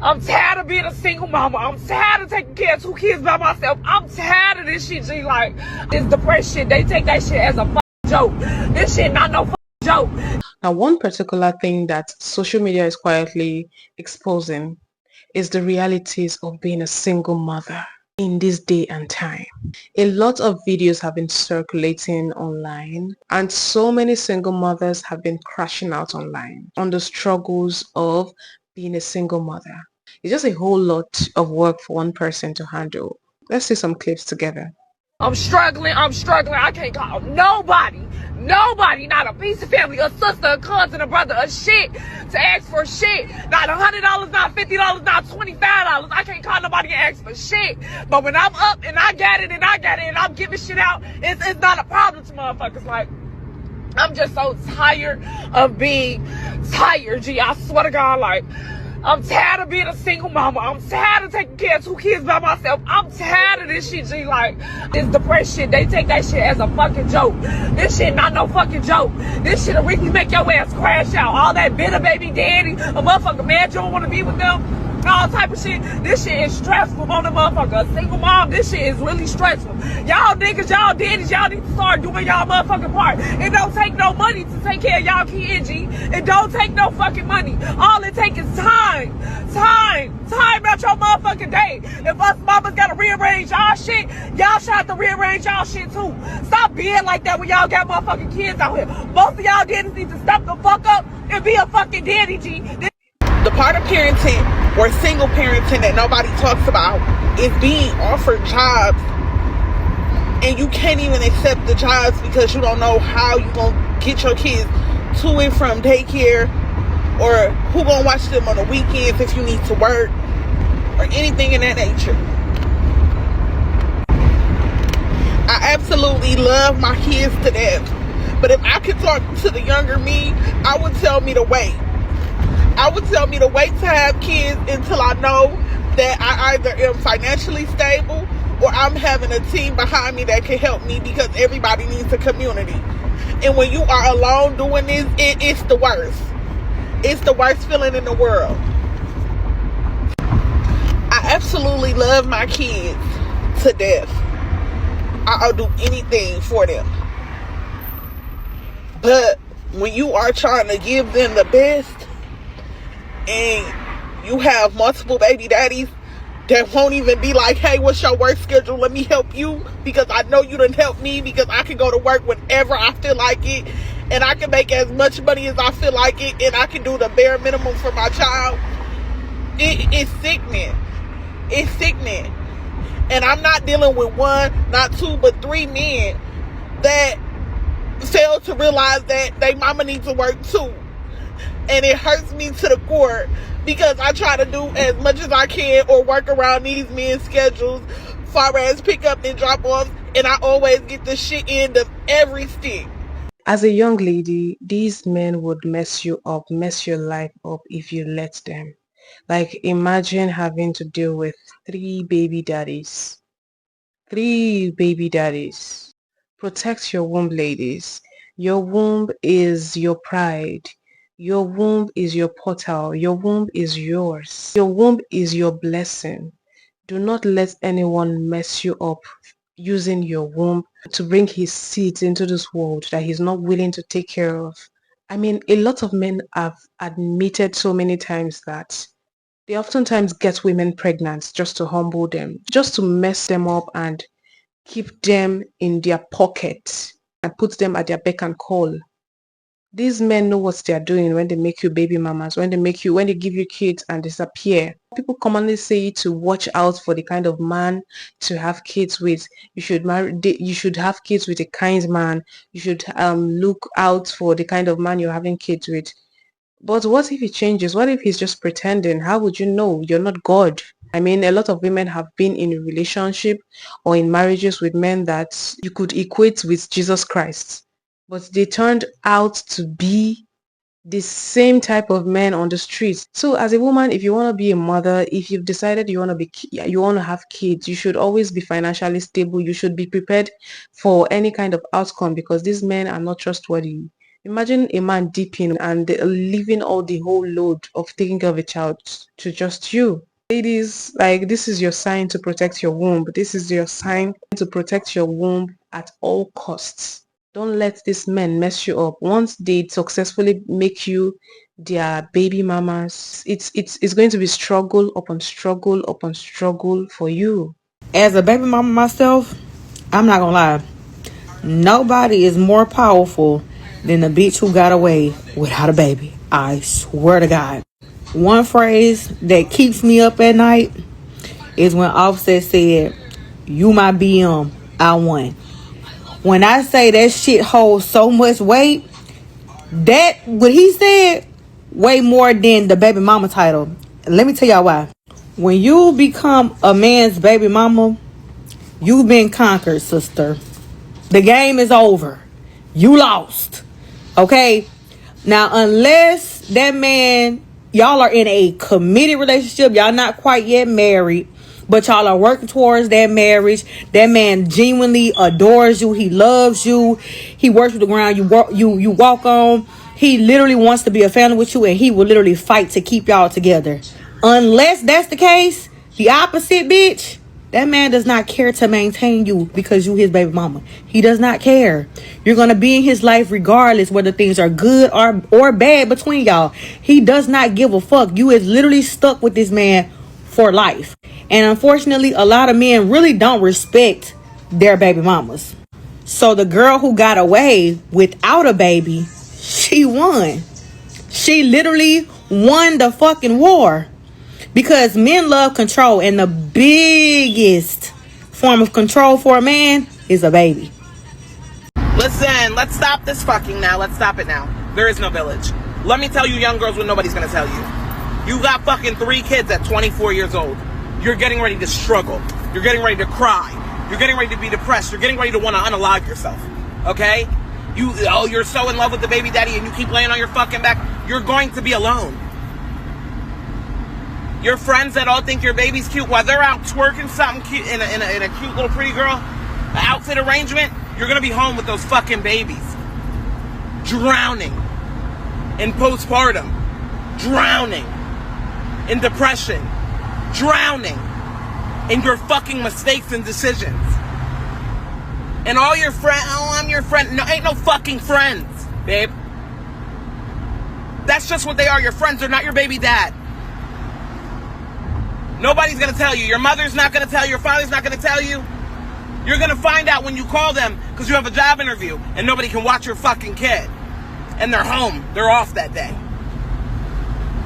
I'm tired of being a single mama. I'm tired of taking care of 2 kids by myself. I'm tired of this shit, G. Like, this depressed shit, they take that shit as a fucking joke. This shit not no fucking joke. Now, one particular thing that social media is quietly exposing is the realities of being a single mother in this day and time. A lot of videos have been circulating online, and so many single mothers have been crashing out online on the struggles of being a single mother. It's just a whole lot of work for one person to handle. Let's see some clips together. I'm struggling. I can't call nobody, not a piece of family, a sister, a cousin, a brother, a shit to ask for shit. Not $100, not $50, not $25. I can't call nobody and ask for shit. But when I'm up and I got it and I'm giving shit out, it's not a problem to motherfuckers. Like, I'm just so tired of being tired, G. I swear to God, like, I'm tired of being a single mama. I'm tired of taking care of 2 kids by myself. I'm tired of this shit, G. Like, this depressed shit, they take that shit as a fucking joke. This shit not no fucking joke. This shit'll really make your ass crash out. All that bitter baby daddy, a motherfucker mad you don't want to be with them, all type of shit. This shit is stressful on the motherfucker. A single mom, this shit is really stressful. Y'all niggas, y'all daddies, y'all need to start doing y'all motherfucking part. It don't take no money to take care of y'all kids, G. It don't take no fucking money. All it takes is time out your motherfucking day. If us mamas gotta rearrange y'all shit, y'all should have to rearrange y'all shit too. Stop being like that when y'all got motherfucking kids out here. Most of y'all daddies need to step the fuck up and be a fucking daddy, G. The part of parenting or single parenting that nobody talks about is being offered jobs and you can't even accept the jobs because you don't know how you gonna get your kids to and from daycare, or who gonna watch them on the weekends if you need to work, or anything in that nature. I absolutely love my kids to death, but if I could talk to the younger me, I would tell me to wait. I would tell me to wait to have kids until I know that I either am financially stable or I'm having a team behind me that can help me, because everybody needs a community. And when you are alone doing this, it's the worst. It's the worst feeling in the world. I absolutely love my kids to death. I'll do anything for them. But when you are trying to give them the best and you have multiple baby daddies that won't even be like, hey, what's your work schedule? Let me help you because I know you done help me, because I can go to work whenever I feel like it and I can make as much money as I feel like it and I can do the bare minimum for my child. It's sickening. It's sickening. And I'm not dealing with 1, not 2, but 3 men that fail to realize that they mama needs to work too. And it hurts me to the core because I try to do as much as I can or work around these men's schedules, far as pick up and drop off, and I always get the shit end of every stick. As a young lady, these men would mess you up, mess your life up if you let them. Like, imagine having to deal with 3 baby daddies. 3 baby daddies. Protect your womb, ladies. Your womb is your pride. Your womb is your portal. Your womb is yours. Your womb is your blessing. Do not let anyone mess you up using your womb to bring his seeds into this world that he's not willing to take care of. I mean, a lot of men have admitted so many times that they oftentimes get women pregnant just to humble them, just to mess them up and keep them in their pocket and put them at their beck and call. These men know what they are doing when they make you baby mamas, when they give you kids and disappear. People commonly say to watch out for the kind of man to have kids with. You should have kids with a kind man. You should look out for the kind of man you're having kids with. But what if he changes? What if he's just pretending? How would you know? You're not God. I mean, a lot of women have been in a relationship or in marriages with men that you could equate with Jesus Christ. But they turned out to be the same type of men on the streets. So as a woman, if you want to be a mother, if you've decided you want to have kids, you should always be financially stable. You should be prepared for any kind of outcome, because these men are not trustworthy. Imagine a man dipping and leaving all the whole load of taking care of a child to just you. Ladies, like, this is your sign to protect your womb. This is your sign to protect your womb at all costs. Don't let these men mess you up. Once they successfully make you their baby mamas, it's going to be struggle upon struggle upon struggle for you. As a baby mama myself, I'm not gonna lie. Nobody is more powerful than the bitch who got away without a baby. I swear to God. One phrase that keeps me up at night is when Offset said, "You my BM, I won." When I say that shit holds so much weight, that what he said way more than the baby mama title. Let me tell y'all why. When you become a man's baby mama, you've been conquered, sister. The game is over. You lost. Okay? Now, unless that man, y'all are in a committed relationship, y'all not quite yet married, but y'all are working towards that marriage. That man genuinely adores you. He loves you. He works with the ground you walk on. He literally wants to be a family with you, and he will literally fight to keep y'all together. Unless that's the case, the opposite, bitch, that man does not care to maintain you because you his baby mama. He does not care. You're going to be in his life regardless whether things are good or bad between y'all. He does not give a fuck. You is literally stuck with this man for life. And unfortunately, a lot of men really don't respect their baby mamas. So the girl who got away without a baby, she won. She literally won the fucking war. Because men love control, and the biggest form of control for a man is a baby. Listen, let's stop this fucking now. Let's stop it now. There is no village. Let me tell you, young girls, what nobody's gonna tell you. You got fucking 3 kids at 24 years old. You're getting ready to struggle. You're getting ready to cry. You're getting ready to be depressed. You're getting ready to want to unalive yourself. Okay? You're so in love with the baby daddy and you keep laying on your fucking back. You're going to be alone. Your friends that all think your baby's cute, while they're out twerking something cute in a cute little pretty girl outfit arrangement, you're gonna be home with those fucking babies, drowning in postpartum, drowning in depression, drowning in your fucking mistakes and decisions. And all your friends, oh, I'm your friend. No, ain't no fucking friends, babe. That's just what they are. Your friends are not your baby dad. Nobody's going to tell you. Your mother's not going to tell you. Your father's not going to tell you. You're going to find out when you call them because you have a job interview and nobody can watch your fucking kid. And they're home. They're off that day.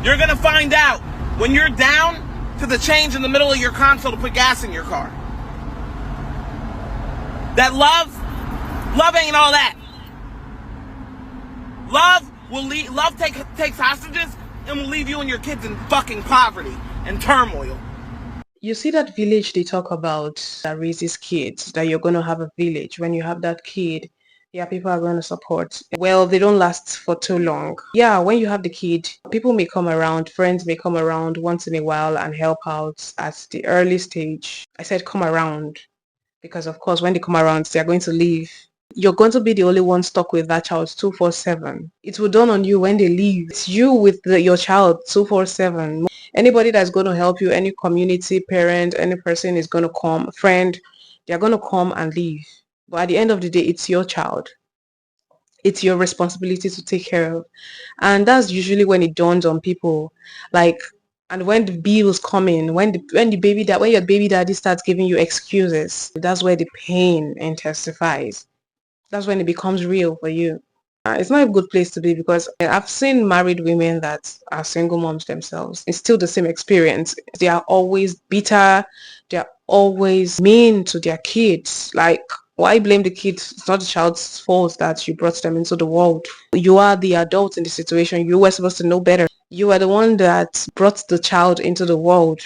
You're going to find out when you're down to the change in the middle of your console to put gas in your car. That love ain't all that. Love takes hostages and will leave you and your kids in fucking poverty and turmoil. You see that village they talk about that raises kids, that you're going to have a village. When you have that kid, yeah, people are going to support. Well, they don't last for too long. Yeah, when you have the kid, people may come around, friends may come around once in a while and help out at the early stage. I said come around because, of course, when they come around, they're going to leave. You're going to be the only one stuck with that child 247. It will dawn on you when they leave. It's you with your child 247. Anybody that's going to help you, any community, parent, any person is going to come, friend, they're going to come and leave. But at the end of the day, it's your child. It's your responsibility to take care of. And that's usually when it dawns on people. Like, and when the bills come in, when your baby daddy starts giving you excuses, that's where the pain intensifies. That's when it becomes real for you. It's not a good place to be because I've seen married women that are single moms themselves. It's still the same experience. They are always bitter. They are always mean to their kids. Like, why blame the kids? It's not the child's fault that you brought them into the world. You are the adult in the situation. You were supposed to know better. You are the one that brought the child into the world.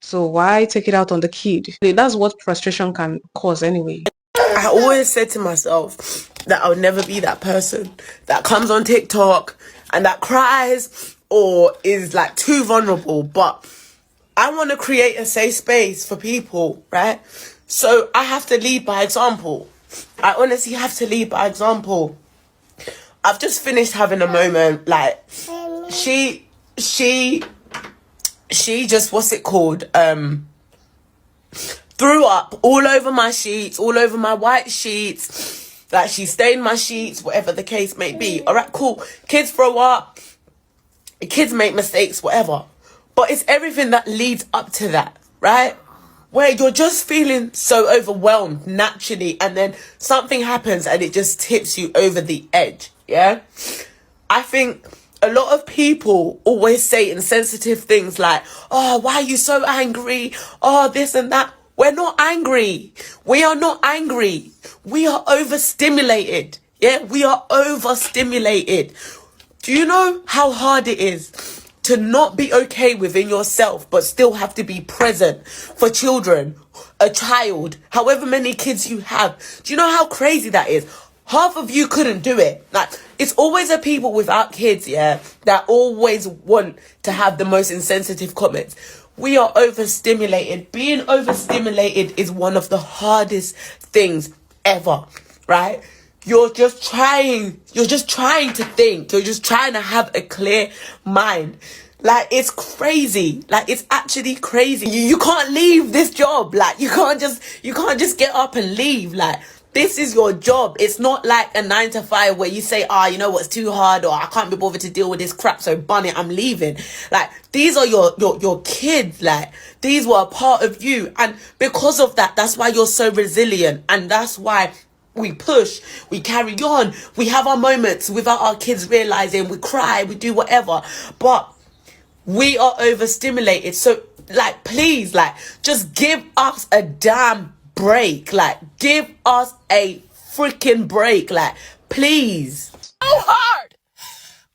So why take it out on the kid? That's what frustration can cause anyway. I always said to myself that I'll never be that person that comes on TikTok and that cries or is like too vulnerable. But I want to create a safe space for people, right? So I have to lead by example. I honestly have to lead by example. I've just finished having a moment. Like, she just, what's it called? Threw up all over my sheets, all over my white sheets. Like, she stained my sheets, whatever the case may be. All right, cool. Kids throw up. Kids make mistakes, whatever. But it's everything that leads up to that, right? Where you're just feeling so overwhelmed naturally, and then something happens and it just tips you over the edge, yeah? I think a lot of people always say insensitive things like, oh, why are you so angry? Oh, this and that. We're not angry. We are not angry. We are overstimulated. Yeah, we are overstimulated. Do you know how hard it is to not be okay within yourself, but still have to be present for children, a child, however many kids you have? Do you know how crazy that is? Half of you couldn't do it. Like, it's always the people without kids, yeah, that always want to have the most insensitive comments. We are overstimulated. Being overstimulated is one of the hardest things ever, right? You're just trying to think. You're just trying to have a clear mind. Like, it's crazy. Like, it's actually crazy. You can't leave this job. Like, you can't just get up and leave. Like, this is your job. It's not like a 9 to 5 where you say, you know what's too hard, or I can't be bothered to deal with this crap, so bun it, I'm leaving. Like, these are your kids. Like, these were a part of you. And because of that, that's why you're so resilient. And that's why we push, we carry on, we have our moments without our kids realizing, we cry, we do whatever. But we are overstimulated. So, like, please, like, just give us a damn break. Like, give us a freaking break. Like, please. So hard.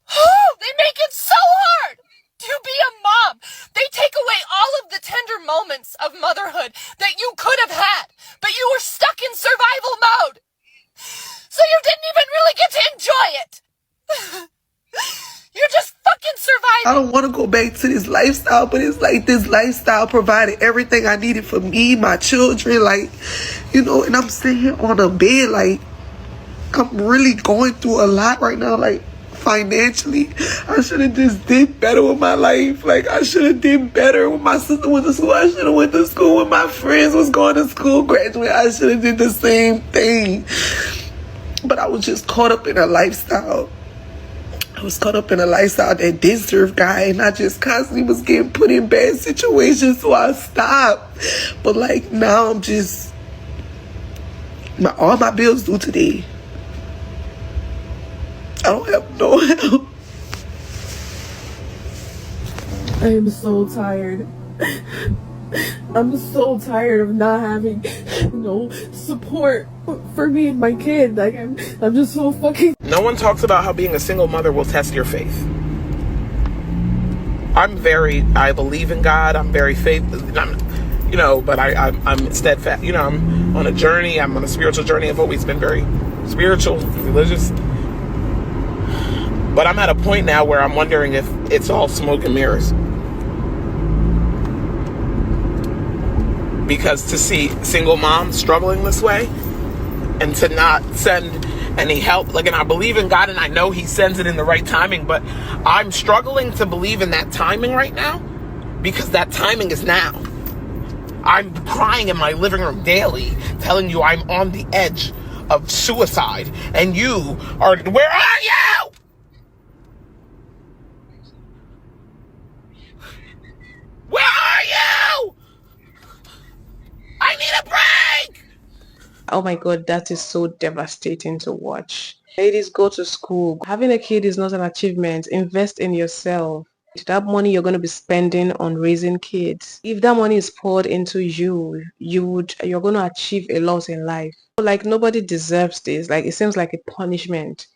Oh, they make it so hard to be a mom. They take away all of the tender moments of motherhood that you could have had, but you were stuck in survival mode. So you didn't even really get to enjoy it. You're just fucking surviving. I don't want to go back to this lifestyle, but it's like this lifestyle provided everything I needed for me, my children, like, you know, and I'm sitting here on a bed, like, I'm really going through a lot right now, like, financially. I should have just did better with my life. Like, I should have did better when my sister went to school. I should have went to school when my friends was going to school, graduate. I should have did the same thing. But I was just caught up in a lifestyle. I was caught up in a lifestyle that did serve God, and I just constantly was getting put in bad situations, so I stopped. But like, now I'm just, all my bills due today. I don't have no help. I am so tired. I'm so tired of not having, support for me and my kid. Like, I'm just so fucking. No one talks about how being a single mother will test your faith. I believe in God. I'm very faithful. But I'm steadfast. I'm on a journey. I'm on a spiritual journey. I've always been very spiritual, religious. But I'm at a point now where I'm wondering if it's all smoke and mirrors. Because to see single moms struggling this way and to not send any help, like, and I believe in God and I know He sends it in the right timing, but I'm struggling to believe in that timing right now because that timing is now. I'm crying in my living room daily, telling you I'm on the edge of suicide, and you are, where are you? Where are you? I need a break! Oh my God, that is so devastating to watch. Ladies, go to school. Having a kid is not an achievement. Invest in yourself. That money you're going to be spending on raising kids, if that money is poured into you, you're going to achieve a lot in life. Like, nobody deserves this. Like, it seems like a punishment.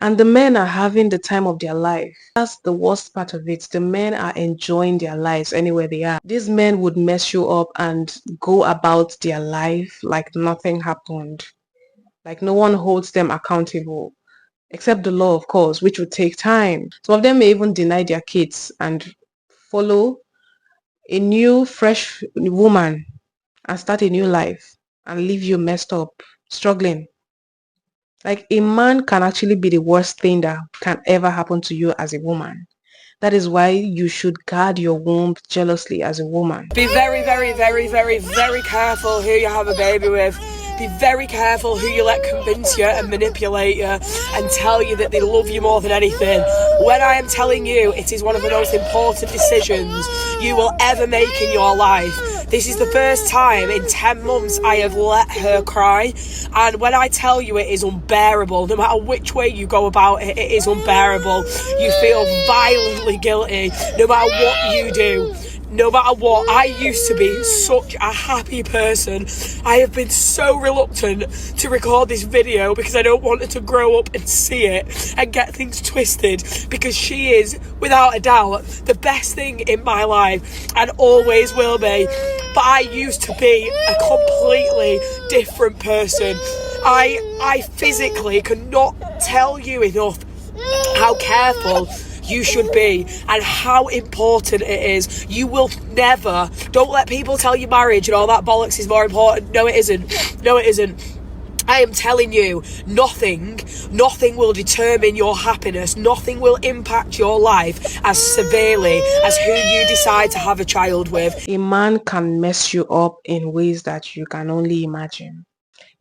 And the men are having the time of their life. That's the worst part of it. The men are enjoying their lives anywhere they are. These men would mess you up and go about their life like nothing happened. Like, no one holds them accountable. Except the law, of course, which would take time. Some of them may even deny their kids and follow a new, fresh woman and start a new life and leave you messed up, struggling. Like a man can actually be the worst thing that can ever happen to you as a woman. That is why you should guard your womb jealously as a woman. Be very, very, very, very, very careful who you have a baby with. Be very careful who you let convince you and manipulate you and tell you that they love you more than anything. When I am telling you it is one of the most important decisions you will ever make in your life. This is the first time in 10 months I have let her cry. And when I tell you it is unbearable, no matter which way you go about it, it is unbearable. You feel violently guilty no matter what you do. No matter what, I used to be such a happy person. I have been so reluctant to record this video because I don't want her to grow up and see it and get things twisted, because she is, without a doubt, the best thing in my life and always will be. But I used to be a completely different person. I physically cannot tell you enough how careful you should be and how important it is. You will never, don't let people tell you marriage and all that bollocks is more important. No, it isn't. No, it isn't. I am telling you, nothing will determine your happiness. Nothing will impact your life as severely as who you decide to have a child with. A man can mess you up in ways that you can only imagine.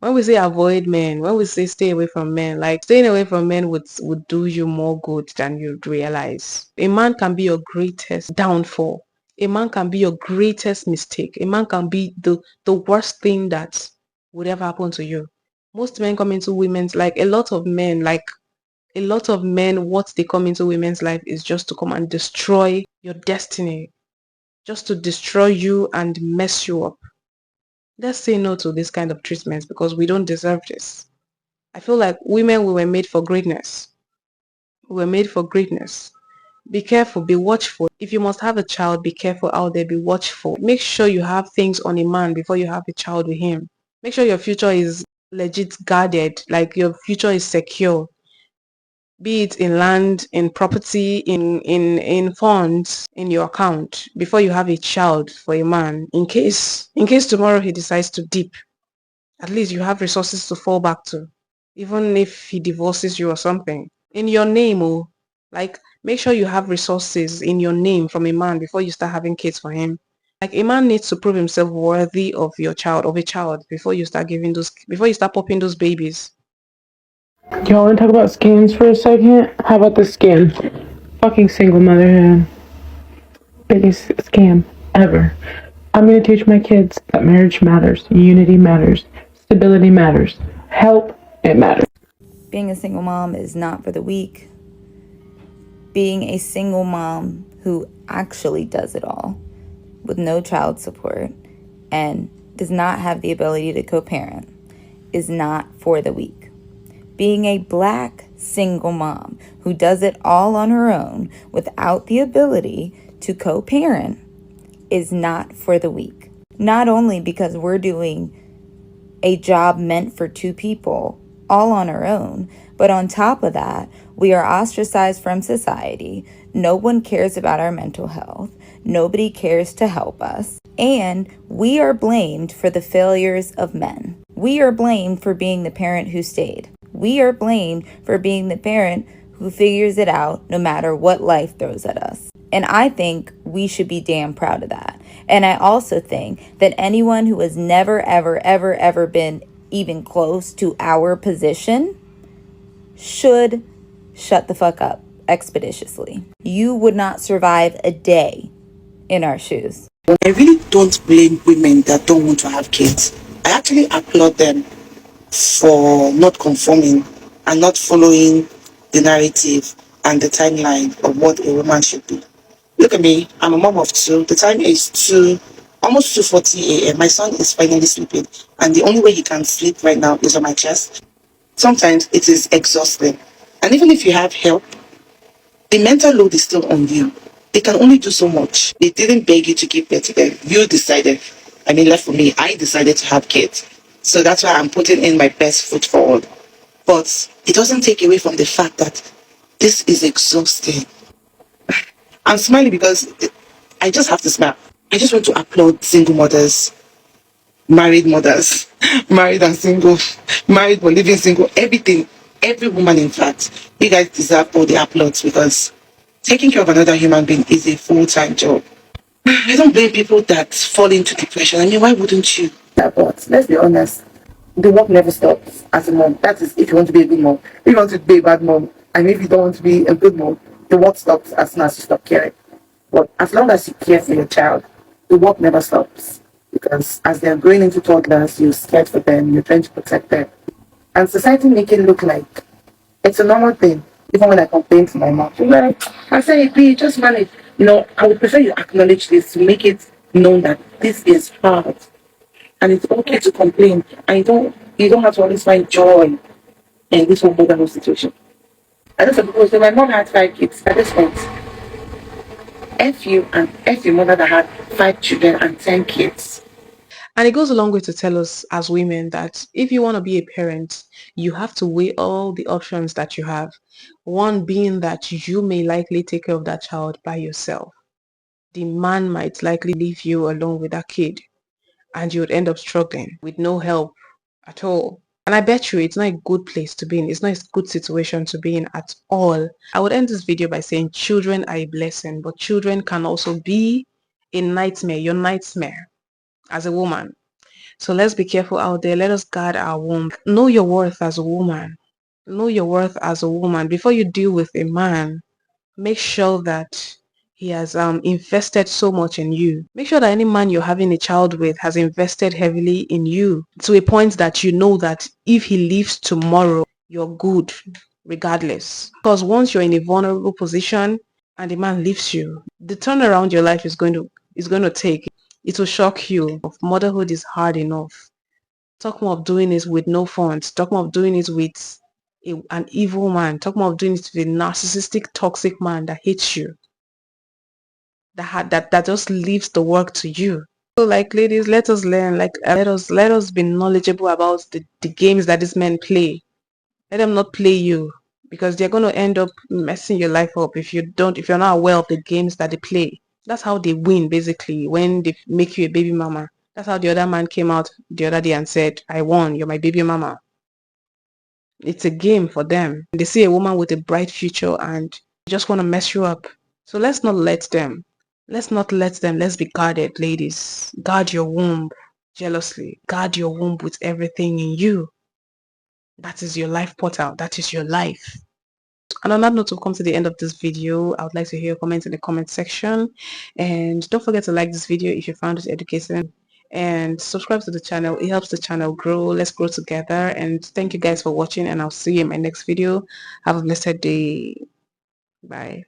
When we say avoid men, when we say stay away from men, like staying away from men would do you more good than you'd realize. A man can be your greatest downfall. A man can be your greatest mistake. A man can be the worst thing that would ever happen to you. Most men come into women's, like a lot of men, what they come into women's life is just to come and destroy your destiny, just to destroy you and mess you up. Let's say no to this kind of treatments because we don't deserve this. I feel like women, we were made for greatness. We were made for greatness. Be careful, be watchful. If you must have a child, be careful out there, be watchful. Make sure you have things on a man before you have a child with him. Make sure your future is legit guarded, like your future is secure. Be it in land, in property, in funds, in your account, before you have a child for a man. In case tomorrow he decides to dip, at least you have resources to fall back to, even if he divorces you or something. In your name, oh, like make sure you have resources in your name from a man before you start having kids for him. Like a man needs to prove himself worthy of a child, before you start popping those babies. Y'all want to talk about scams for a second? How about this scam? Fucking single motherhood. Biggest scam ever. I'm going to teach my kids that marriage matters, unity matters, stability matters, help, it matters. Being a single mom is not for the weak. Being a single mom who actually does it all with no child support and does not have the ability to co-parent is not for the weak. Being a Black single mom who does it all on her own without the ability to co-parent is not for the weak. Not only because we're doing a job meant for two people all on our own, but on top of that, we are ostracized from society. No one cares about our mental health. Nobody cares to help us. And we are blamed for the failures of men. We are blamed for being the parent who stayed. We are blamed for being the parent who figures it out no matter what life throws at us. And I think we should be damn proud of that. And I also think that anyone who has never, ever, ever, ever been even close to our position should shut the fuck up expeditiously. You would not survive a day in our shoes. I really don't blame women that don't want to have kids. I actually applaud them for not conforming and not following the narrative and the timeline of what a woman should be. Look at me, I'm a mom of two. The time is almost 2:40 a.m. My son is finally sleeping, and the only way he can sleep right now is on my chest. Sometimes it is exhausting. And even if you have help, the mental load is still on you. They can only do so much. They didn't beg you to give birth to them. You decided. Left for me, I decided to have kids. So that's why I'm putting in my best foot forward. But it doesn't take away from the fact that this is exhausting. I'm smiling because I just have to smile. I just want to applaud single mothers, married mothers, married and single, married but living single, everything, every woman, in fact, you guys deserve all the applause because taking care of another human being is a full-time job. I don't blame people that fall into depression. I mean, why wouldn't you? Yeah, but let's be honest, the work never stops as a mom. That is if you want to be a good mom. If you want to be a bad mom, and if you don't want to be a good mom, the work stops as soon as you stop caring. But as long as you care for your child, the work never stops. Because as they're growing into toddlers, you're scared for them, you're trying to protect them. And society make it look like it's a normal thing. Even when I complain to my mom, she's like, I say, be just manage. I would prefer you acknowledge this to make it known that this is hard. And it's okay to complain. And you don't have to always find joy in this whole motherhood situation. I just suppose that my mom had 5 kids at this point. F you and F your mother that had 5 children and 10 kids. And it goes a long way to tell us as women that if you want to be a parent, you have to weigh all the options that you have. One being that you may likely take care of that child by yourself. The man might likely leave you alone with that kid and you would end up struggling with no help at all. And I bet you it's not a good place to be in. It's not a good situation to be in at all. I would end this video by saying children are a blessing, but children can also be a nightmare, your nightmare as a woman. So let's be careful out there. Let us guard our womb. Know your worth as a woman. Know your worth as a woman. Before you deal with a man, make sure that he has invested so much in you. Make sure that any man you're having a child with has invested heavily in you to a point that you know that if he leaves tomorrow, you're good regardless. Because once you're in a vulnerable position and the man leaves you, the turnaround your life is going to take. It will shock you. Motherhood is hard enough. Talk more of doing it with no funds. Talk more of doing it with an evil man. Talk more of doing it with a narcissistic, toxic man that hates you. That just leaves the work to you. So like ladies, let us learn. Let us be knowledgeable about the games that these men play. Let them not play you because they're going to end up messing your life up if you're not aware of the games that they play. That's how they win basically when they make you a baby mama. That's how the other man came out the other day and said, I won, you're my baby mama. It's a game for them. They see a woman with a bright future and they just want to mess you up. So let's not let them. Let's not let them. Let's be guarded, ladies. Guard your womb jealously. Guard your womb with everything in you. That is your life portal. That is your life. And on that note, we've come to the end of this video. I would like to hear your comments in the comment section. And don't forget to like this video if you found it educational. And subscribe to the channel. It helps the channel grow. Let's grow together. And thank you guys for watching. And I'll see you in my next video. Have a blessed day. Bye.